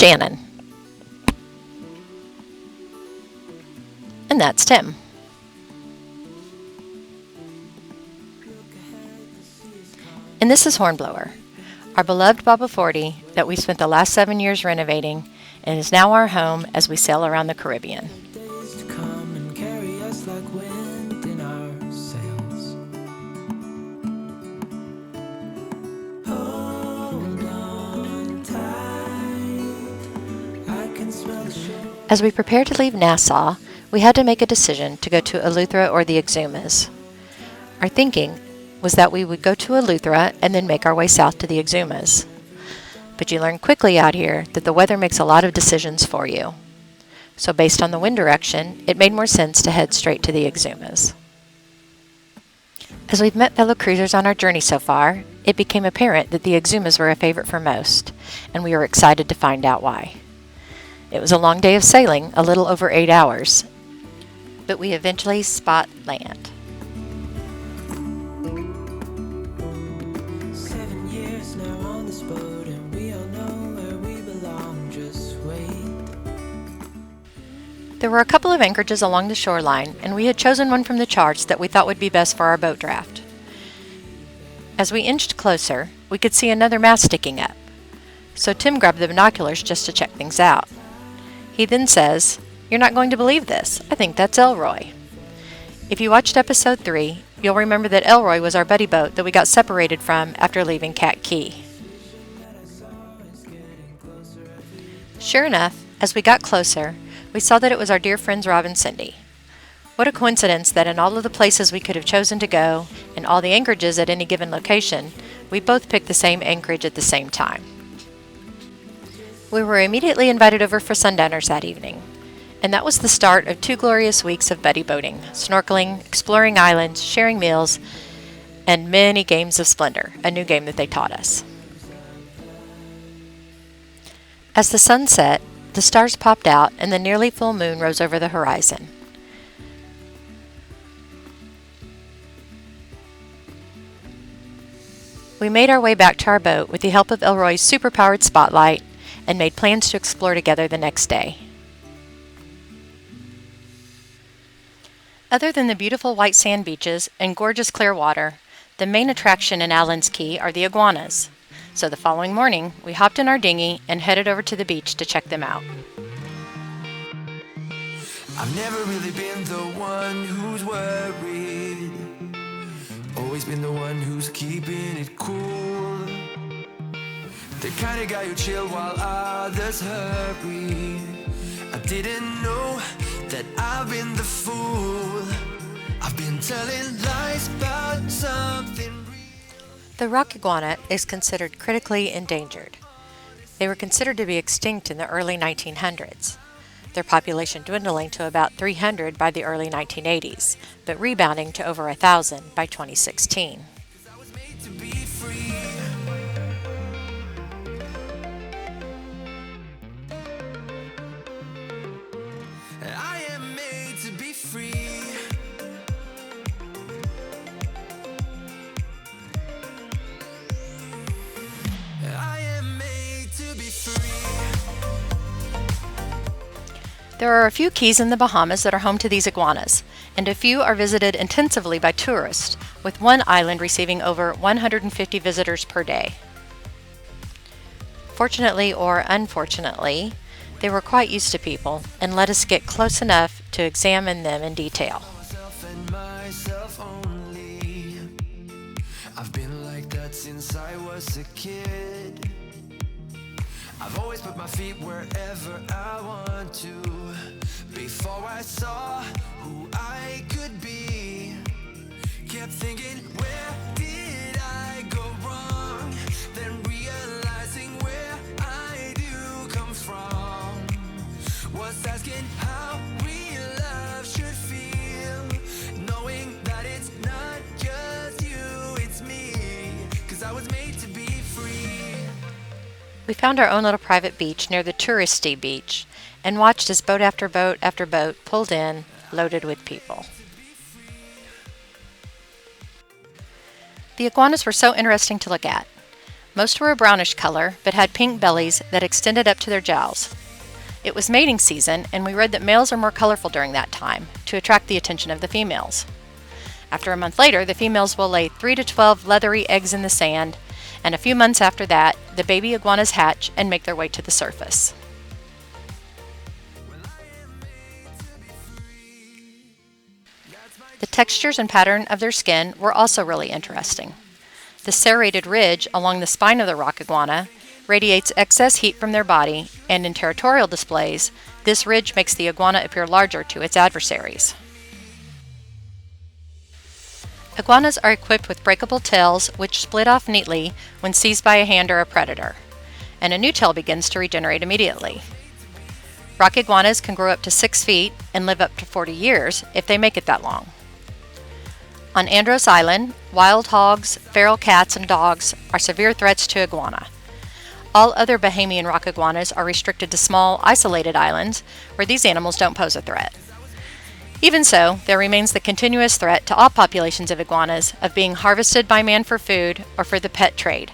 Shannon. And that's Tim. And this is Hornblower, our beloved Baba 40 that we spent the last 7 years renovating and is now our home as we sail around the Caribbean. As we prepared to leave Nassau, we had to make a decision to go to Eleuthera or the Exumas. Our thinking was that we would go to Eleuthera and then make our way south to the Exumas. But you learn quickly out here that the weather makes a lot of decisions for you. So based on the wind direction, it made more sense to head straight to the Exumas. As we've met fellow cruisers on our journey so far, it became apparent that the Exumas were a favorite for most, and we were excited to find out why. It was a long day of sailing, a little over 8 hours, but we eventually spot land. 7 years now on this boat, and we all know where we belong, just wait. There were a couple of anchorages along the shoreline, and we had chosen one from the charts that we thought would be best for our boat draft. As we inched closer, we could see another mast sticking up, so Tim grabbed the binoculars just to check things out. He then says, "You're not going to believe this. I think that's Elroy." If you watched episode 3, you'll remember that Elroy was our buddy boat that we got separated from after leaving Cat Key. Sure enough, as we got closer, we saw that it was our dear friends Rob and Cindy. What a coincidence that in all of the places we could have chosen to go, and all the anchorages at any given location, we both picked the same anchorage at the same time. We were immediately invited over for sundowners that evening, and that was the start of 2 glorious weeks of buddy boating, snorkeling, exploring islands, sharing meals, and many games of Splendor, a new game that they taught us. As the sun set, the stars popped out and the nearly full moon rose over the horizon. We made our way back to our boat with the help of Elroy's super-powered spotlight and made plans to explore together the next day. Other than the beautiful white sand beaches and gorgeous clear water, the main attraction in Allen's Key are the iguanas. So the following morning, we hopped in our dinghy and headed over to the beach to check them out. I've never really been the one who's worried, always been the one who's keeping it cool. The kind of guy who chill while others hurry. I didn't know that I've been the fool. I've been telling lies about something real. The rock iguana is considered critically endangered. They were considered to be extinct in the early 1900s, their population dwindling to about 300 by the early 1980s, but rebounding to over 1,000 by 2016. I was made to be free. I am made to be free. I am made to be free. There are a few keys in the Bahamas that are home to these iguanas, and a few are visited intensively by tourists, with one island receiving over 150 visitors per day. Fortunately or unfortunately, they were quite used to people and let us get close enough to examine them in detail. Myself and myself only. I've been like that since I was a kid. I've always put my feet wherever I want to. Before I saw who I could be, kept thinking, where did I go wrong? Then realizing where I do come from, was asking how real love should feel, knowing that it's not just you, it's me, 'cause I was made to be free. We found our own little private beach near the touristy beach and watched as boat after boat after boat pulled in, loaded with people. The iguanas were so interesting to look at. Most were a brownish color, but had pink bellies that extended up to their jowls. It was mating season, and we read that males are more colorful during that time, to attract the attention of the females. After a month later, the females will lay 3 to 12 leathery eggs in the sand, and a few months after that, the baby iguanas hatch and make their way to the surface. The textures and pattern of their skin were also really interesting. The serrated ridge along the spine of the rock iguana radiates excess heat from their body, and in territorial displays, this ridge makes the iguana appear larger to its adversaries. Iguanas are equipped with breakable tails which split off neatly when seized by a hand or a predator, and a new tail begins to regenerate immediately. Rock iguanas can grow up to 6 feet and live up to 40 years if they make it that long. On Andros Island, wild hogs, feral cats, and dogs are severe threats to iguana. All other Bahamian rock iguanas are restricted to small, isolated islands where these animals don't pose a threat. Even so, there remains the continuous threat to all populations of iguanas of being harvested by man for food or for the pet trade,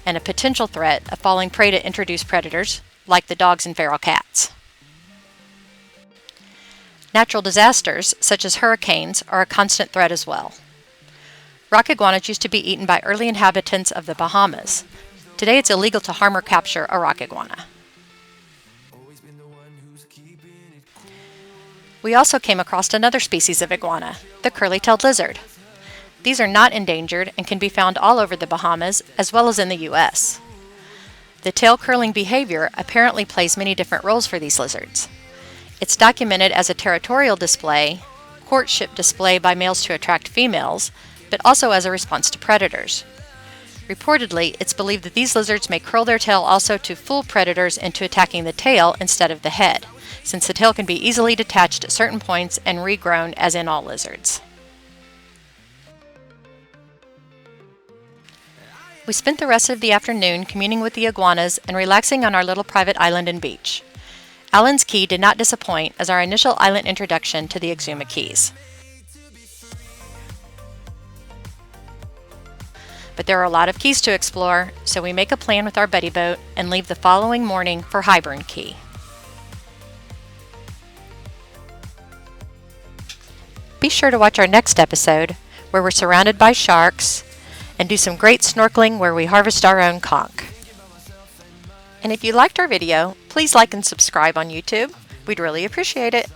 and a potential threat of falling prey to introduced predators, like the dogs and feral cats. Natural disasters, such as hurricanes, are a constant threat as well. Rock iguanas used to be eaten by early inhabitants of the Bahamas. Today it's illegal to harm or capture a rock iguana. We also came across another species of iguana, the curly-tailed lizard. These are not endangered and can be found all over the Bahamas as well as in the U.S. The tail-curling behavior apparently plays many different roles for these lizards. It's documented as a territorial display, courtship display by males to attract females, but also as a response to predators. Reportedly, it's believed that these lizards may curl their tail also to fool predators into attacking the tail instead of the head, since the tail can be easily detached at certain points and regrown as in all lizards. We spent the rest of the afternoon communing with the iguanas and relaxing on our little private island and beach. Allen's Key did not disappoint as our initial island introduction to the Exuma Keys. But there are a lot of keys to explore, so we make a plan with our buddy boat and leave the following morning for Highburn Key. Be sure to watch our next episode, where we're surrounded by sharks, and do some great snorkeling where we harvest our own conch. And if you liked our video, please like and subscribe on YouTube. We'd really appreciate it.